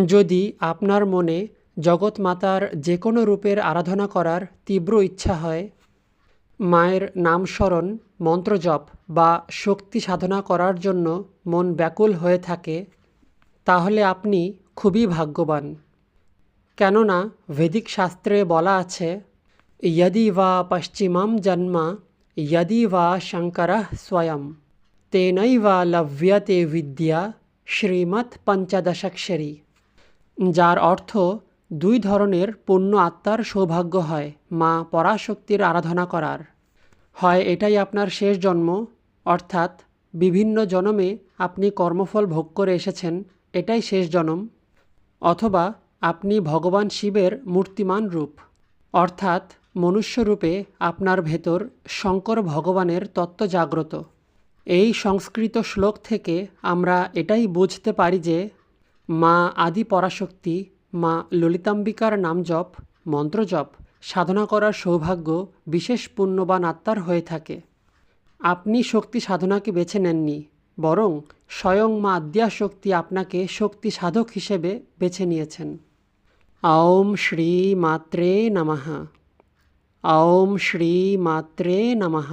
যদি আপনার মনে জগৎমাতার যে কোনো রূপের আরাধনা করার তীব্র ইচ্ছা হয়, মায়ের নাম স্মরণ, মন্ত্রজপ বা শক্তি সাধনা করার জন্য মন ব্যাকুল হয়ে থাকে, তাহলে আপনি খুবই ভাগ্যবান। কেননা ভেদিক শাস্ত্রে বলা আছে, यदि वा पश्चिमं जन्म यदि वा शङ्करः स्वयं तेनैव लभ्यते विद्या শ্রীমৎ পঞ্চদশাক্ষরী, যার অর্থ দুই ধরনের পূর্ণ আত্মার সৌভাগ্য হয় মা পরাশক্তির আরাধনা করার। হয় এটাই আপনার শেষ জন্ম, অর্থাৎ বিভিন্ন জন্মে আপনি কর্মফল ভোগ করে এসেছেন, এটাই শেষ জন্ম, অথবা আপনি ভগবান শিবের মূর্তিমান রূপ, অর্থাৎ মনুষ্যরূপে আপনার ভেতর শঙ্কর ভগবানের তত্ত্ব জাগ্রত। এই সংস্কৃত শ্লোক থেকে আমরা এটাই বুঝতে পারি যে মা আদি পরাশক্তি, মা ললিতাম্বিকার নাম জপ, মন্ত্রজপ সাধনা করার সৌভাগ্য বিশেষ পুণ্যবান আত্মার হয়ে থাকে। আপনি শক্তি সাধনাকে বেছে নেননি, বরং স্বয়ং মা আদ্যাশক্তি আপনাকে শক্তি সাধক হিসেবে বেছে নিয়েছেন। ॐ श्री मात्रे नमः। ॐ श्री मात्रे नमः।